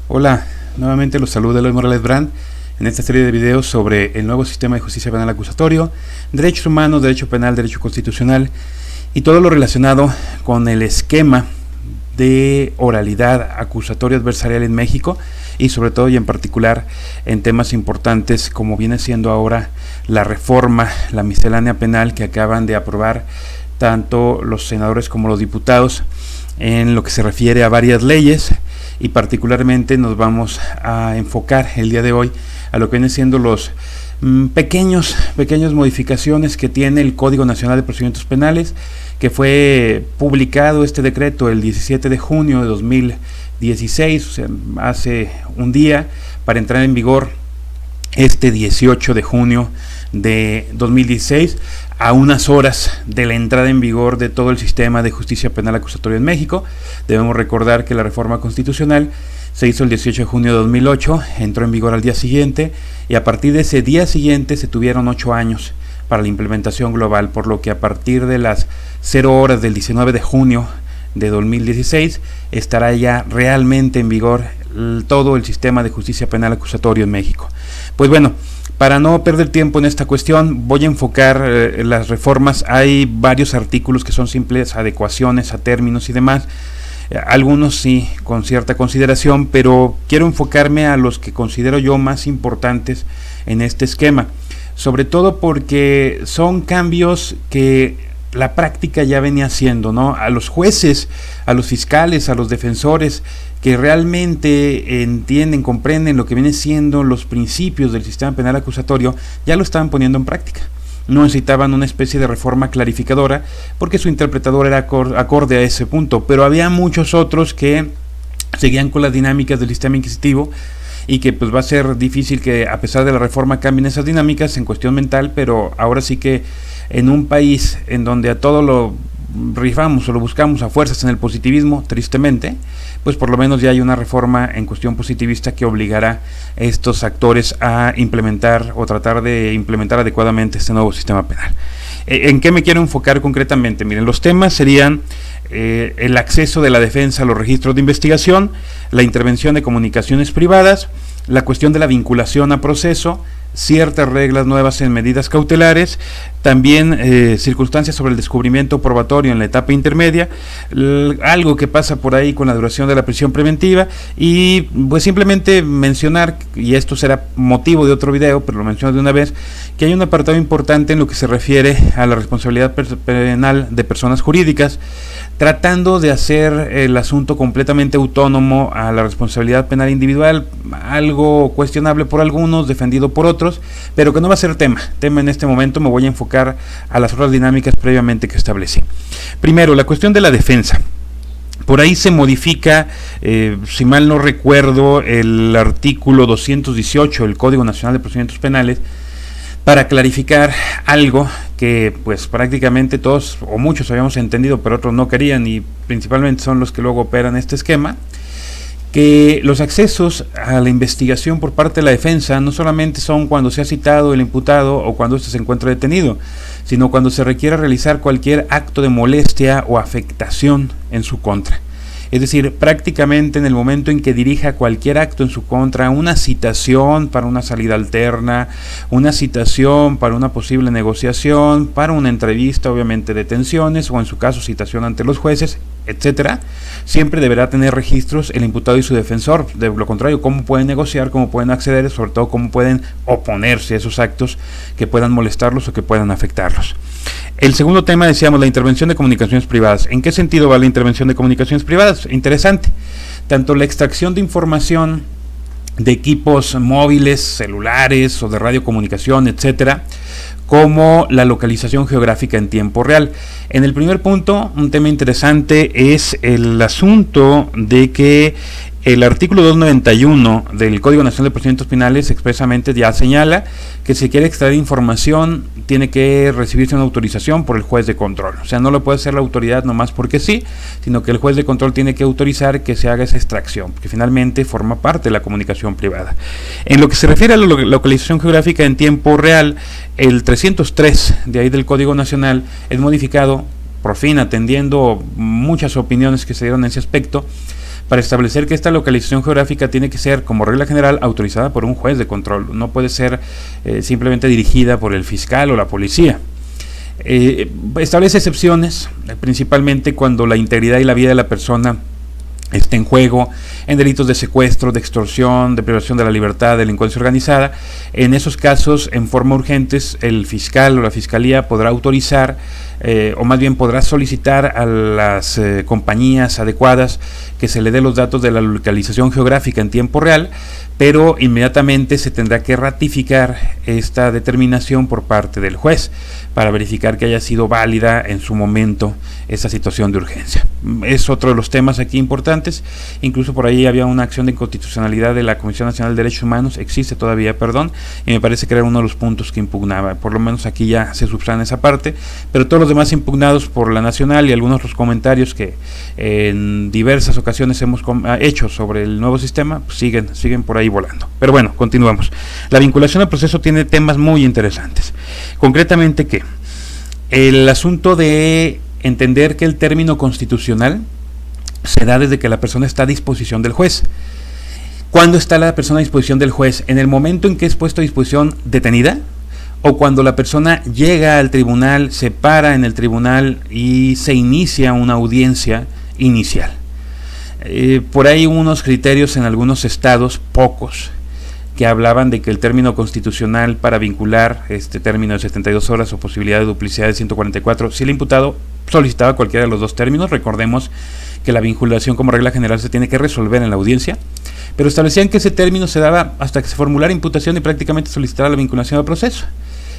Hola, nuevamente los saluda Eloy Morales Brand en esta serie de videos sobre el nuevo sistema de justicia penal acusatorio, derechos humanos, derecho penal, derecho constitucional y todo lo relacionado con el esquema de oralidad acusatoria adversarial en México y sobre todo y en particular en temas importantes como viene siendo ahora la reforma, la miscelánea penal que acaban de aprobar tanto los senadores como los diputados en lo que se refiere a varias leyes, y particularmente nos vamos a enfocar el día de hoy a lo que vienen siendo los pequeñas modificaciones que tiene el Código Nacional de Procedimientos Penales, que fue publicado este decreto el 17 de junio de 2016, o sea, hace un día, para entrar en vigor este 18 de junio de 2016, a unas horas de la entrada en vigor de todo el sistema de justicia penal acusatoria en México. Debemos recordar que la reforma constitucional se hizo el 18 de junio de 2008, entró en vigor al día siguiente, y a partir de ese día siguiente se tuvieron 8 años para la implementación global, por lo que a partir de las 0 horas del 19 de junio de 2016 estará ya realmente en vigor todo el sistema de justicia penal acusatorio en México. Pues bueno, para no perder tiempo en esta cuestión, voy a enfocar las reformas. Hay varios artículos que son simples adecuaciones a términos y demás, algunos sí con cierta consideración, pero quiero enfocarme a los que considero yo más importantes en este esquema, sobre todo porque son cambios que la práctica ya venía haciendo, ¿no? A los jueces, a los fiscales, a los defensores que realmente entienden, comprenden lo que viene siendo los principios del sistema penal acusatorio, ya lo estaban poniendo en práctica. No necesitaban una especie de reforma clarificadora porque su interpretador era acorde a ese punto, pero había muchos otros que seguían con las dinámicas del sistema inquisitivo y que pues va a ser difícil que a pesar de la reforma cambien esas dinámicas en cuestión mental, pero ahora sí que en un país en donde a todo lo rifamos o lo buscamos a fuerzas en el positivismo, tristemente, pues por lo menos ya hay una reforma en cuestión positivista que obligará a estos actores a implementar o tratar de implementar adecuadamente este nuevo sistema penal. ¿En qué me quiero enfocar concretamente? Miren, los temas serían el acceso de la defensa a los registros de investigación, la intervención de comunicaciones privadas, la cuestión de la vinculación a proceso, ciertas reglas nuevas en medidas cautelares, también circunstancias sobre el descubrimiento probatorio en la etapa intermedia, algo que pasa por ahí con la duración de la prisión preventiva, y pues simplemente mencionar, y esto será motivo de otro video, pero lo menciono de una vez, que hay un apartado importante en lo que se refiere a la responsabilidad penal de personas jurídicas, tratando de hacer el asunto completamente autónomo a la responsabilidad penal individual, algo cuestionable por algunos, defendido por otros, pero que no va a ser tema en este momento. Me voy a enfocar a las otras dinámicas previamente que establecí. Primero, la cuestión de la defensa. Por ahí se modifica, si mal no recuerdo, el artículo 218 del Código Nacional de Procedimientos Penales, para clarificar algo que pues prácticamente todos o muchos habíamos entendido, pero otros no querían, y principalmente son los que luego operan este esquema, que los accesos a la investigación por parte de la defensa no solamente son cuando se ha citado el imputado o cuando éste se encuentra detenido, sino cuando se requiere realizar cualquier acto de molestia o afectación en su contra. Es decir, prácticamente en el momento en que dirija cualquier acto en su contra, una citación para una salida alterna, una citación para una posible negociación, para una entrevista, obviamente detenciones, o en su caso citación ante los jueces, etcétera, siempre deberá tener registros el imputado y su defensor. De lo contrario, ¿cómo pueden negociar, cómo pueden acceder, sobre todo cómo pueden oponerse a esos actos que puedan molestarlos o que puedan afectarlos? El segundo tema, decíamos, la intervención de comunicaciones privadas. ¿En qué sentido va la intervención de comunicaciones privadas? Interesante. Tanto la extracción de información de equipos móviles, celulares o de radiocomunicación, etcétera, como la localización geográfica en tiempo real. En el primer punto, un tema interesante es el asunto de que el artículo 291 del Código Nacional de Procedimientos Penales expresamente ya señala que si quiere extraer información tiene que recibirse una autorización por el juez de control. O sea, no lo puede hacer la autoridad nomás porque sí, sino que el juez de control tiene que autorizar que se haga esa extracción, porque finalmente forma parte de la comunicación privada. En lo que se refiere a la localización geográfica en tiempo real, el 303 de ahí del Código Nacional es modificado, por fin atendiendo muchas opiniones que se dieron en ese aspecto, para establecer que esta localización geográfica tiene que ser, como regla general, autorizada por un juez de control, no puede ser simplemente dirigida por el fiscal o la policía. Establece excepciones, principalmente cuando la integridad y la vida de la persona está en juego, en delitos de secuestro, de extorsión, de privación de la libertad, delincuencia organizada. En esos casos, en forma urgente, el fiscal o la fiscalía podrá autorizar, o más bien podrá solicitar a las compañías adecuadas que se le dé los datos de la localización geográfica en tiempo real, pero inmediatamente se tendrá que ratificar esta determinación por parte del juez para verificar que haya sido válida en su momento esa situación de urgencia. Es otro de los temas aquí importantes. Incluso por ahí había una acción de inconstitucionalidad de la Comisión Nacional de Derechos Humanos, existe todavía, perdón, y me parece que era uno de los puntos que impugnaba. Por lo menos aquí ya se subsana esa parte, pero todos los demás impugnados por la Nacional y algunos otros comentarios que en diversas ocasiones hemos hecho sobre el nuevo sistema, pues siguen por ahí volando. Pero bueno, continuamos. La vinculación al proceso tiene temas muy interesantes. Concretamente que el asunto de entender que el término constitucional se da desde que la persona está a disposición del juez. ¿Cuándo está la persona a disposición del juez? ¿En el momento en que es puesto a disposición detenida? ¿O cuando la persona llega al tribunal, se para en el tribunal y se inicia una audiencia inicial? Por ahí unos criterios en algunos estados, pocos, que hablaban de que el término constitucional para vincular este término de 72 horas o posibilidad de duplicidad de 144, si el imputado solicitaba cualquiera de los dos términos, recordemos que la vinculación como regla general se tiene que resolver en la audiencia, pero establecían que ese término se daba hasta que se formulara imputación y prácticamente solicitara la vinculación al proceso.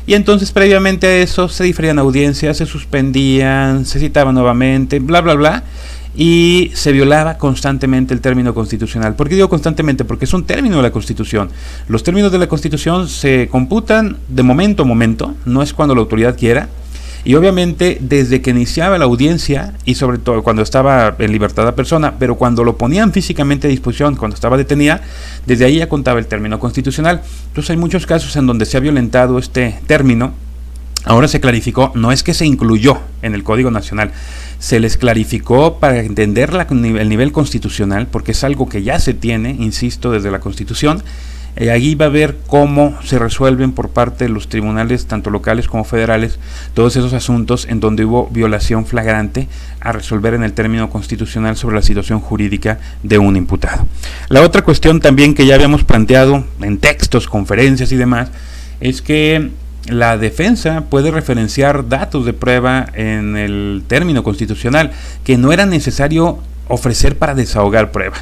Y entonces previamente a eso se diferían audiencias, se suspendían, se citaban nuevamente, bla bla bla, y se violaba constantemente el término constitucional. ¿Por qué digo constantemente? Porque es un término de la Constitución. Los términos de la Constitución se computan de momento a momento, no es cuando la autoridad quiera, y obviamente desde que iniciaba la audiencia, y sobre todo cuando estaba en libertad la persona, pero cuando lo ponían físicamente a disposición, cuando estaba detenida, desde ahí ya contaba el término constitucional. Entonces hay muchos casos en donde se ha violentado este término. Ahora se clarificó, no es que se incluyó en el Código Nacional, se les clarificó para entender el nivel constitucional, porque es algo que ya se tiene, insisto, desde la Constitución. Allí va a ver cómo se resuelven por parte de los tribunales, tanto locales como federales, todos esos asuntos en donde hubo violación flagrante a resolver en el término constitucional sobre la situación jurídica de un imputado. La otra cuestión también que ya habíamos planteado en textos, conferencias y demás, es que la defensa puede referenciar datos de prueba en el término constitucional que no era necesario ofrecer para desahogar prueba.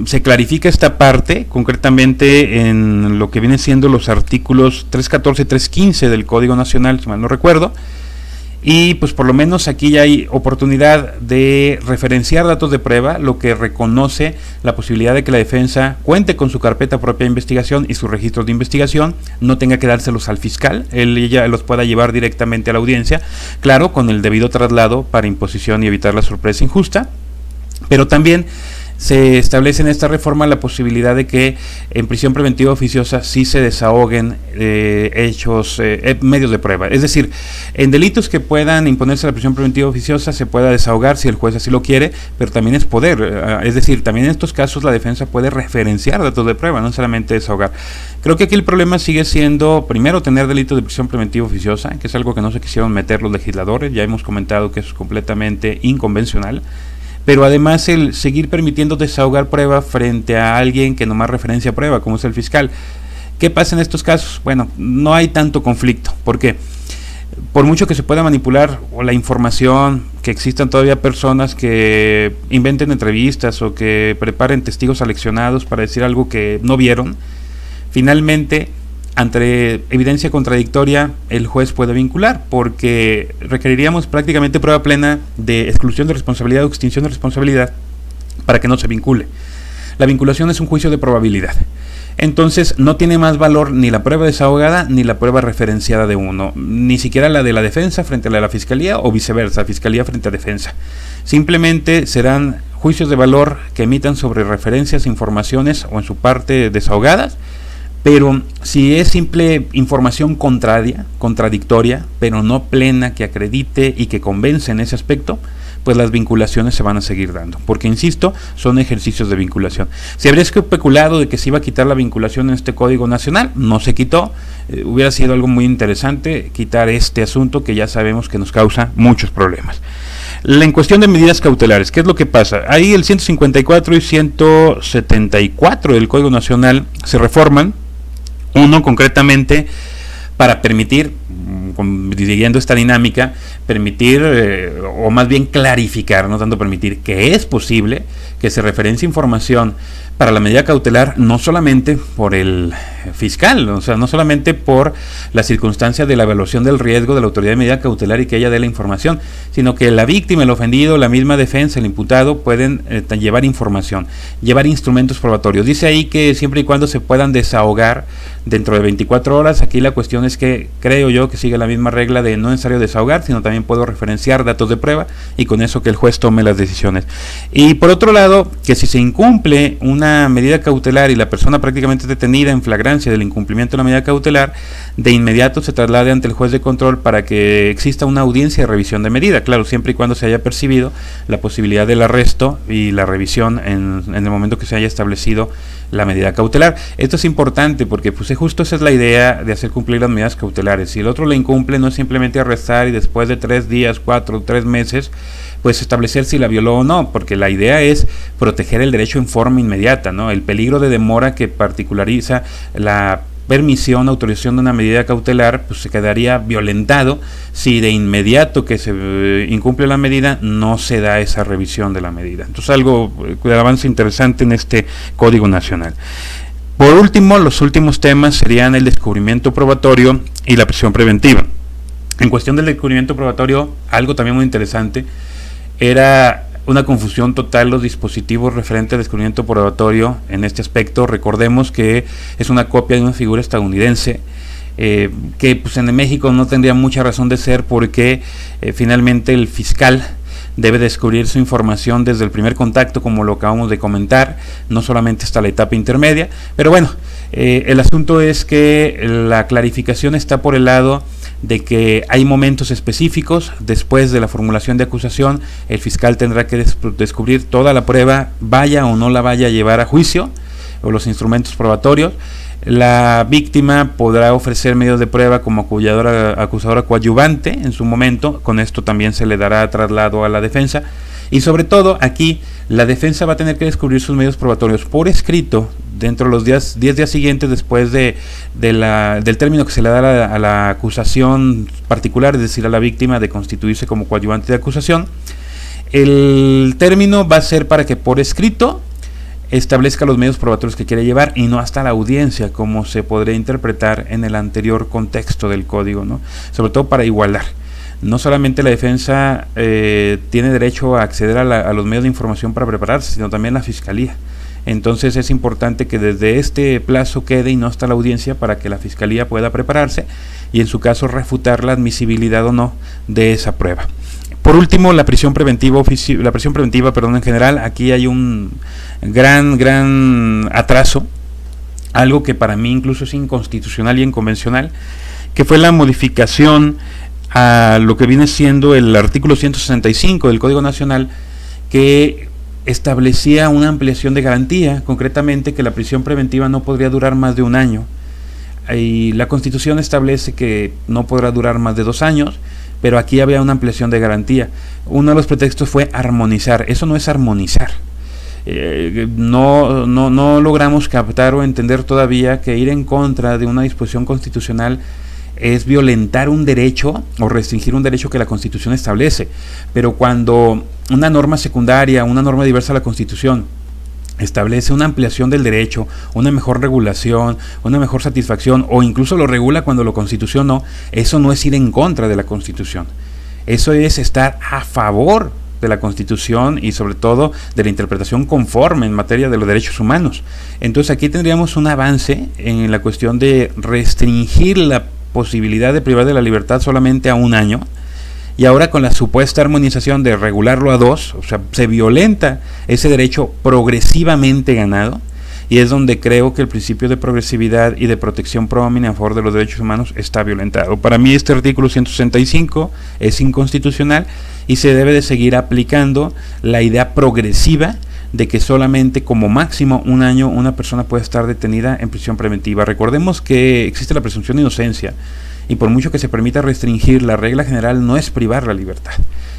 Se clarifica esta parte concretamente en lo que vienen siendo los artículos 314 y 315 del Código Nacional, si mal no recuerdo, y pues por lo menos aquí ya hay oportunidad de referenciar datos de prueba, lo que reconoce la posibilidad de que la defensa cuente con su carpeta propia de investigación y sus registros de investigación, no tenga que dárselos al fiscal, ella los pueda llevar directamente a la audiencia, claro, con el debido traslado para imposición y evitar la sorpresa injusta, pero también se establece en esta reforma la posibilidad de que en prisión preventiva oficiosa sí se desahoguen medios de prueba. Es decir, en delitos que puedan imponerse la prisión preventiva oficiosa se pueda desahogar si el juez así lo quiere, pero también es poder. Es decir, también en estos casos la defensa puede referenciar datos de prueba, no solamente desahogar. Creo que aquí el problema sigue siendo, primero, tener delitos de prisión preventiva oficiosa, que es algo que no se quisieron meter los legisladores, ya hemos comentado que eso es completamente inconvencional. Pero además el seguir permitiendo desahogar prueba frente a alguien que nomás referencia prueba, como es el fiscal. ¿Qué pasa en estos casos? Bueno, no hay tanto conflicto. ¿Por qué? Por mucho que se pueda manipular la información, que existan todavía personas que inventen entrevistas o que preparen testigos aleccionados para decir algo que no vieron, finalmente, ante evidencia contradictoria, el juez puede vincular, porque requeriríamos prácticamente prueba plena de exclusión de responsabilidad o extinción de responsabilidad para que no se vincule. La vinculación es un juicio de probabilidad. Entonces no tiene más valor ni la prueba desahogada ni la prueba referenciada de uno, ni siquiera la de la defensa frente a la de la fiscalía o viceversa, fiscalía frente a defensa. Simplemente serán juicios de valor que emitan sobre referencias, informaciones o en su parte desahogadas. Pero si es simple información contradictoria, pero no plena, que acredite y que convence en ese aspecto, pues las vinculaciones se van a seguir dando, porque insisto, son ejercicios de vinculación. Se habría especulado de que se iba a quitar la vinculación en este Código Nacional, no se quitó. Hubiera sido algo muy interesante quitar este asunto que ya sabemos que nos causa muchos problemas. En cuestión de medidas cautelares, ¿qué es lo que pasa? Ahí el 154 y 174 del Código Nacional se reforman. Uno concretamente para permitir, siguiendo esta dinámica, permitir, o más bien clarificar, no tanto permitir, que es posible que se referencie información para la medida cautelar no solamente por el fiscal, o sea, no solamente por la circunstancia de la evaluación del riesgo de la autoridad de medida cautelar y que ella dé la información, sino que la víctima, el ofendido, la misma defensa, el imputado pueden llevar información, llevar instrumentos probatorios. Dice ahí que siempre y cuando se puedan desahogar dentro de 24 horas, aquí la cuestión es que creo yo que sigue la misma regla de no es necesario desahogar, sino también puedo referenciar datos de prueba y con eso que el juez tome las decisiones. Y por otro lado, que si se incumple una medida cautelar y la persona prácticamente detenida en flagrancia del incumplimiento de la medida cautelar, de inmediato se traslade ante el juez de control para que exista una audiencia de revisión de medida, claro, siempre y cuando se haya percibido la posibilidad del arresto y la revisión en el momento que se haya establecido la medida cautelar. Esto es importante porque pues justo esa es la idea de hacer cumplir las medidas cautelares. Si el otro la incumple, no es simplemente arrestar y después de 3 días, 4, 3 meses, pues establecer si la violó o no, porque la idea es proteger el derecho en forma inmediata, ¿no? El peligro de demora que particulariza la permisión, autorización de una medida cautelar, pues se quedaría violentado si de inmediato que se incumple la medida no se da esa revisión de la medida. Entonces algo de avance interesante en este Código Nacional. Por último, los últimos temas serían el descubrimiento probatorio y la prisión preventiva. En cuestión del descubrimiento probatorio, algo también muy interesante era una confusión total los dispositivos referentes al descubrimiento probatorio en este aspecto. Recordemos que es una copia de una figura estadounidense que pues en México no tendría mucha razón de ser porque finalmente el fiscal debe descubrir su información desde el primer contacto, como lo acabamos de comentar, no solamente hasta la etapa intermedia, pero bueno, el asunto es que la clarificación está por el lado de que hay momentos específicos después de la formulación de acusación, el fiscal tendrá que descubrir toda la prueba, vaya o no la vaya a llevar a juicio, o los instrumentos probatorios. La víctima podrá ofrecer medios de prueba como acusadora coadyuvante en su momento, con esto también se le dará traslado a la defensa, y sobre todo aquí la defensa va a tener que descubrir sus medios probatorios por escrito dentro de los 10 días siguientes después del término que se le da a la acusación particular, es decir, a la víctima de constituirse como coadyuvante de acusación. El término va a ser para que por escrito establezca los medios probatorios que quiere llevar y no hasta la audiencia, como se podría interpretar en el anterior contexto del código, ¿no? Sobre todo para igualar. No solamente la defensa tiene derecho a acceder a los medios de información para prepararse, sino también la fiscalía. Entonces es importante que desde este plazo quede y no hasta la audiencia para que la fiscalía pueda prepararse y en su caso refutar la admisibilidad o no de esa prueba. Por último, la prisión preventiva en general, aquí hay un gran atraso, algo que para mí incluso es inconstitucional y inconvencional, que fue la modificación a lo que viene siendo el artículo 165 del Código Nacional, que establecía una ampliación de garantía, concretamente que la prisión preventiva no podría durar más de 1 año. Y la Constitución establece que no podrá durar más de 2 años, pero aquí había una ampliación de garantía. Uno de los pretextos fue armonizar. Eso no es armonizar. No logramos captar o entender todavía que ir en contra de una disposición constitucional es violentar un derecho o restringir un derecho que la Constitución establece. Pero cuando una norma secundaria, una norma diversa a la Constitución establece una ampliación del derecho, una mejor regulación, una mejor satisfacción, o incluso lo regula cuando la Constitución no, eso no es ir en contra de la Constitución. Eso es estar a favor de la Constitución y sobre todo de la interpretación conforme en materia de los derechos humanos. Entonces aquí tendríamos un avance en la cuestión de restringir la posibilidad de privar de la libertad solamente a 1 año, y ahora con la supuesta armonización de regularlo a 2, o sea, se violenta ese derecho progresivamente ganado, y es donde creo que el principio de progresividad y de protección pro homine a favor de los derechos humanos está violentado. Para mí este artículo 165 es inconstitucional y se debe de seguir aplicando la idea progresiva de que solamente como máximo un año una persona puede estar detenida en prisión preventiva. Recordemos que existe la presunción de inocencia y por mucho que se permita restringir, la regla general no es privar la libertad,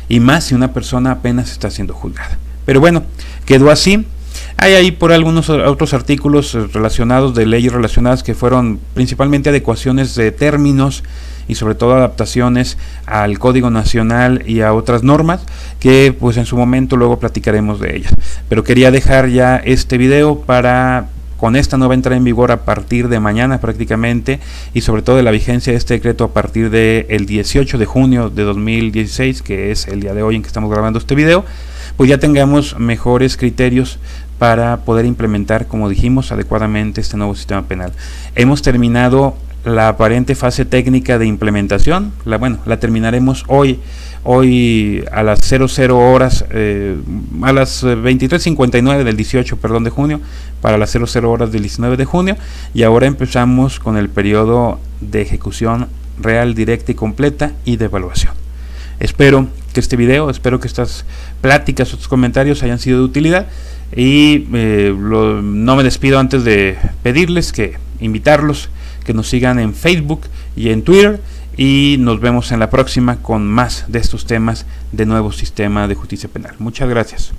y más si una persona apenas está siendo juzgada. Pero bueno, quedó así. Hay ahí por algunos otros artículos relacionados, de leyes relacionadas, que fueron principalmente adecuaciones de términos y sobre todo adaptaciones al Código Nacional y a otras normas que pues en su momento luego platicaremos de ellas. Pero quería dejar ya este video para, con esta nueva entrada en vigor a partir de mañana prácticamente, y sobre todo de la vigencia de este decreto a partir del 18 de junio de 2016, que es el día de hoy en que estamos grabando este video, pues ya tengamos mejores criterios para poder implementar, como dijimos, adecuadamente este nuevo sistema penal. Hemos terminado la aparente fase técnica de implementación, la terminaremos hoy a las 00 horas, a las 23:59 del 18, de junio, para las 00 horas del 19 de junio, y ahora empezamos con el periodo de ejecución real, directa y completa y de evaluación. Espero que este video, espero que estas pláticas, estos comentarios hayan sido de utilidad, y no me despido antes de pedirles invitarlos que nos sigan en Facebook y en Twitter, y nos vemos en la próxima con más de estos temas de nuevo sistema de justicia penal. Muchas gracias.